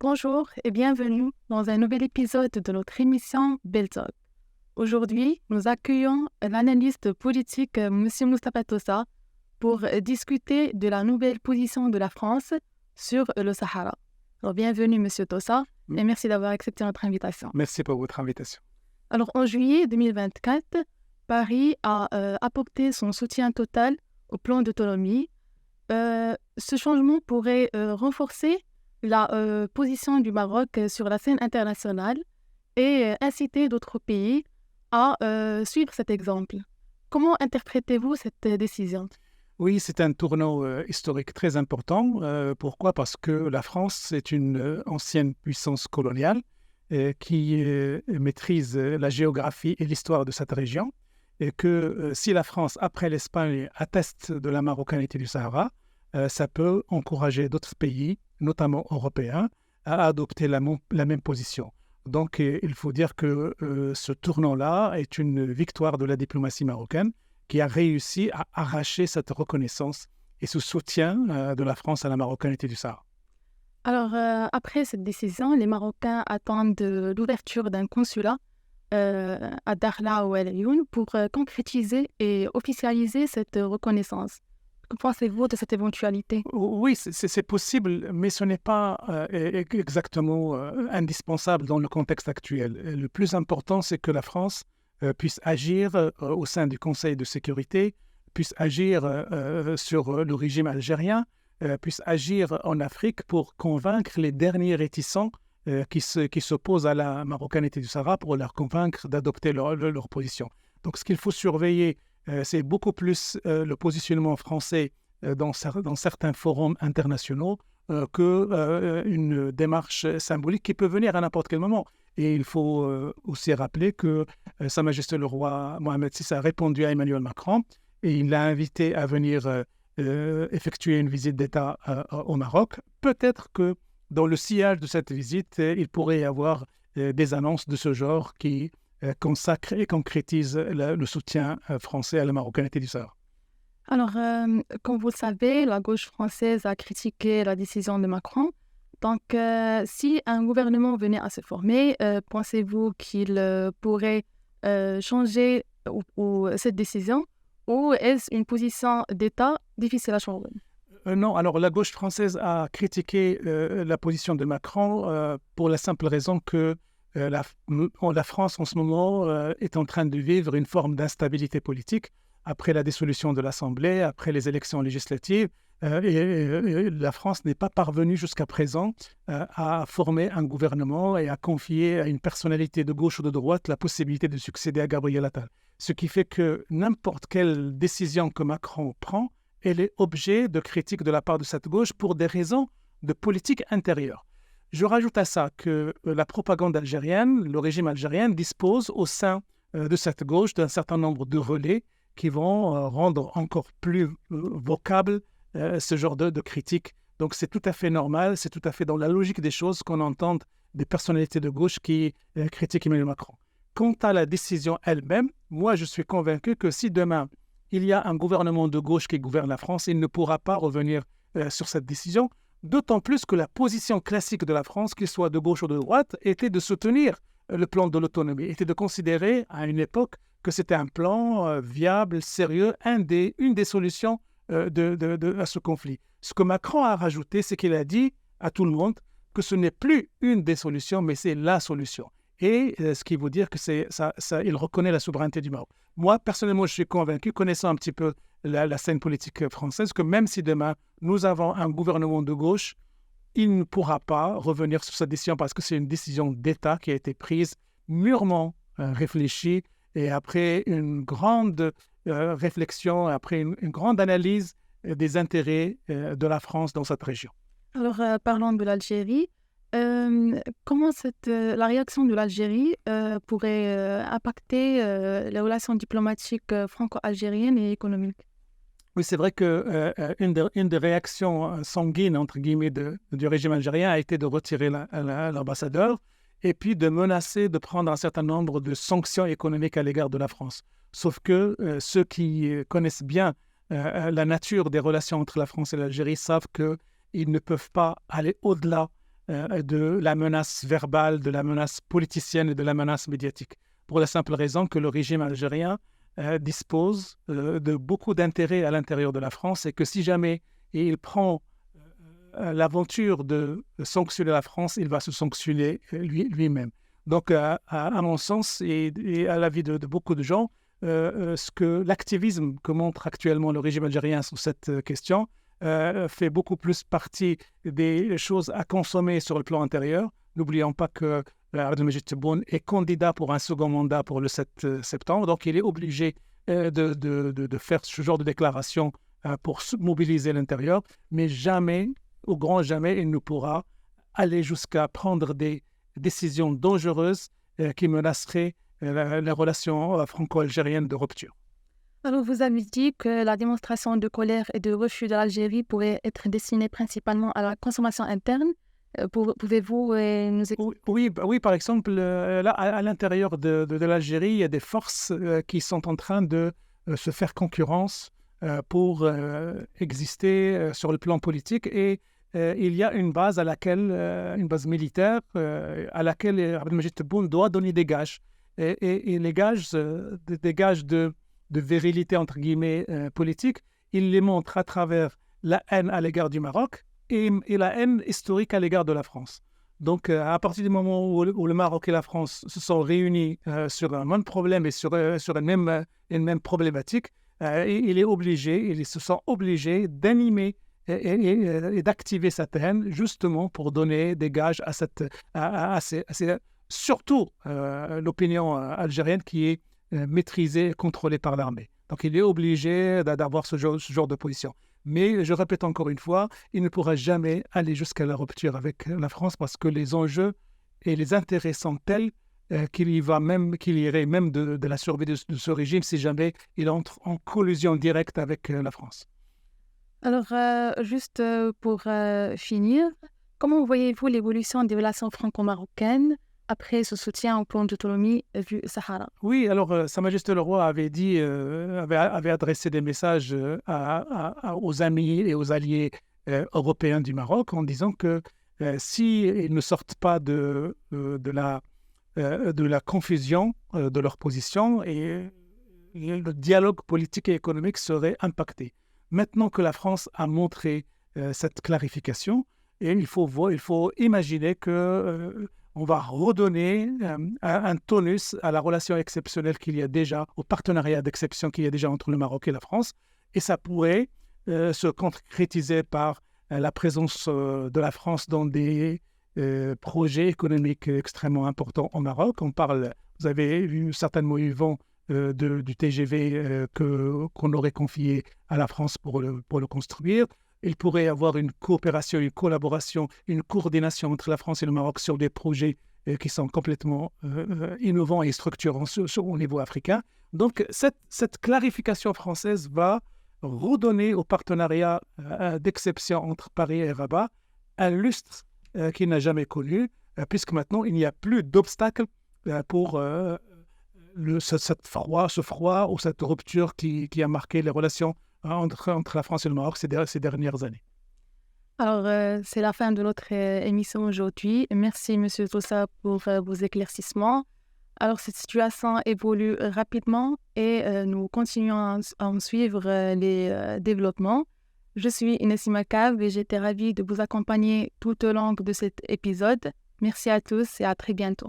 Bonjour et bienvenue dans un nouvel épisode de notre émission Bell Talk. Aujourd'hui, nous accueillons l'analyste politique M. Moustapha Tossa pour discuter de la nouvelle position de la France sur le Sahara. Alors, bienvenue M. Tossa et merci d'avoir accepté notre invitation. Merci pour votre invitation. Alors, en juillet 2024, Paris a apporté son soutien total au plan d'autonomie. Ce changement pourrait renforcer la position du Maroc sur la scène internationale et inciter d'autres pays à suivre cet exemple. Comment interprétez-vous cette décision ? Oui, c'est un tournant historique très important. Pourquoi ? Parce que la France est une ancienne puissance coloniale qui maîtrise la géographie et l'histoire de cette région. Et que si la France, après l'Espagne, atteste de la marocanité du Sahara, ça peut encourager d'autres pays, notamment européens, à adopter la même position. Donc, il faut dire que ce tournant-là est une victoire de la diplomatie marocaine qui a réussi à arracher cette reconnaissance et ce soutien de la France à la marocanité du Sahara. Alors, après cette décision, les Marocains attendent l'ouverture d'un consulat à Dakhla ou El Ayoun pour concrétiser et officialiser cette reconnaissance. Que pensez-vous de cette éventualité ? Oui, c'est possible, mais ce n'est pas exactement indispensable dans le contexte actuel. Le plus important, c'est que la France puisse agir au sein du Conseil de sécurité, puisse agir sur le régime algérien, puisse agir en Afrique pour convaincre les derniers réticents qui s'opposent à la marocanité du Sahara, pour leur convaincre d'adopter leur position. Donc, ce qu'il faut surveiller, c'est beaucoup plus le positionnement français dans certains forums internationaux qu'une démarche symbolique qui peut venir à n'importe quel moment. Et il faut aussi rappeler que Sa Majesté le roi Mohamed VI a répondu à Emmanuel Macron et il l'a invité à venir effectuer une visite d'État au Maroc. Peut-être que dans le sillage de cette visite, il pourrait y avoir des annonces de ce genre qui consacre et concrétise le soutien français à la marocanité du Sahara. Alors, comme vous le savez, la gauche française a critiqué la décision de Macron. Donc, si un gouvernement venait à se former, pensez-vous qu'il pourrait changer cette décision ou est-ce une position d'État difficile à changer ? Non, alors la gauche française a critiqué la position de Macron pour la simple raison que la France en ce moment est en train de vivre une forme d'instabilité politique après la dissolution de l'Assemblée, après les élections législatives. Et la France n'est pas parvenue jusqu'à présent à former un gouvernement et à confier à une personnalité de gauche ou de droite la possibilité de succéder à Gabriel Attal. Ce qui fait que n'importe quelle décision que Macron prend, elle est objet de critiques de la part de cette gauche pour des raisons de politique intérieure. Je rajoute à ça que la propagande algérienne, le régime algérien, dispose au sein de cette gauche d'un certain nombre de relais qui vont rendre encore plus vocable ce genre de critiques. Donc c'est tout à fait normal, c'est tout à fait dans la logique des choses qu'on entende des personnalités de gauche qui critiquent Emmanuel Macron. Quant à la décision elle-même, moi je suis convaincu que si demain il y a un gouvernement de gauche qui gouverne la France, il ne pourra pas revenir sur cette décision, d'autant plus que la position classique de la France, qu'il soit de gauche ou de droite, était de soutenir le plan de l'autonomie, était de considérer à une époque que c'était un plan viable, sérieux, une des solutions à ce conflit. Ce que Macron a rajouté, c'est qu'il a dit à tout le monde que ce n'est plus une des solutions, mais c'est la solution. Et ce qui veut dire que il reconnaît la souveraineté du Maroc. Moi, personnellement, je suis convaincu, connaissant un petit peu la scène politique française, que même si demain, nous avons un gouvernement de gauche, il ne pourra pas revenir sur cette décision parce que c'est une décision d'État qui a été prise, mûrement réfléchie, et après une grande réflexion, après une grande analyse des intérêts de la France dans cette région. Alors, parlons de l'Algérie. Comment la réaction de l'Algérie pourrait impacter les relations diplomatiques franco-algériennes et économiques ? Oui, c'est vrai qu'une des réactions sanguines, entre guillemets, du régime algérien a été de retirer l'ambassadeur et puis de menacer de prendre un certain nombre de sanctions économiques à l'égard de la France. Sauf que ceux qui connaissent bien la nature des relations entre la France et l'Algérie savent qu'ils ne peuvent pas aller au-delà de la menace verbale, de la menace politicienne et de la menace médiatique. Pour la simple raison que le régime algérien dispose de beaucoup d'intérêts à l'intérieur de la France et que si jamais il prend l'aventure de sanctionner la France, il va se sanctionner lui-même. Donc, à mon sens et à l'avis de beaucoup de gens, l'activisme que montre actuellement le régime algérien sur cette question fait beaucoup plus partie des choses à consommer sur le plan intérieur. N'oublions pas que Abdelmajid Tebboune est candidat pour un second mandat pour le 7 septembre, donc il est obligé de faire ce genre de déclaration pour mobiliser l'intérieur, mais jamais, au grand jamais, il ne pourra aller jusqu'à prendre des décisions dangereuses qui menaceraient la relation franco-algérienne de rupture. Alors, vous avez dit que la démonstration de colère et de refus de l'Algérie pourrait être destinée principalement à la consommation interne. Pouvez-vous nous expliquer? Oui, par exemple, là, à l'intérieur de l'Algérie, il y a des forces qui sont en train de se faire concurrence pour exister sur le plan politique. Et il y a une base une base militaire à laquelle Abdelmajid Tebboune doit donner des gages. Et les gages, des gages de virilité, entre guillemets, politique, il les montre à travers la haine à l'égard du Maroc et la haine historique à l'égard de la France. Donc, à partir du moment où le Maroc et la France se sont réunis sur un même problème et sur une même problématique, ils se sont obligés d'animer et d'activer cette haine justement pour donner des gages surtout l'opinion algérienne qui est maîtrisée et contrôlée par l'armée. Donc, il est obligé d'avoir ce genre de position. Mais je répète encore une fois, il ne pourra jamais aller jusqu'à la rupture avec la France parce que les enjeux et les intérêts sont tels qu'il irait même de la survie de ce régime si jamais il entre en collusion directe avec la France. Alors, juste pour finir, comment voyez-vous l'évolution des relations franco-marocaines après ce soutien au plan d'autonomie vu Sahara? Oui, alors Sa Majesté le Roi avait adressé des messages aux amis et aux alliés européens du Maroc en disant que s'ils ne sortent pas de la confusion de leur position et le dialogue politique et économique serait impacté. Maintenant que la France a montré cette clarification, et il faut imaginer que on va redonner un tonus à la relation exceptionnelle qu'il y a déjà, au partenariat d'exception qu'il y a déjà entre le Maroc et la France. Et ça pourrait se concrétiser par la présence de la France dans des projets économiques extrêmement importants au Maroc. Vous avez vu certainement Yvon du TGV qu'on aurait confié à la France pour le construire. Il pourrait y avoir une coopération, une collaboration, une coordination entre la France et le Maroc sur des projets qui sont complètement innovants et structurants au niveau africain. Donc, cette clarification française va redonner au partenariat d'exception entre Paris et Rabat un lustre qu'il n'a jamais connu, puisque maintenant, il n'y a plus d'obstacles pour ce froid ou cette rupture qui a marqué les relations entre la France et le Maroc ces dernières années. Alors, c'est la fin de notre émission aujourd'hui. Merci, M. Toussa, pour vos éclaircissements. Alors, cette situation évolue rapidement et nous continuons à en suivre les développements. Je suis Inès Makav et j'étais ravie de vous accompagner tout au long de cet épisode. Merci à tous et à très bientôt.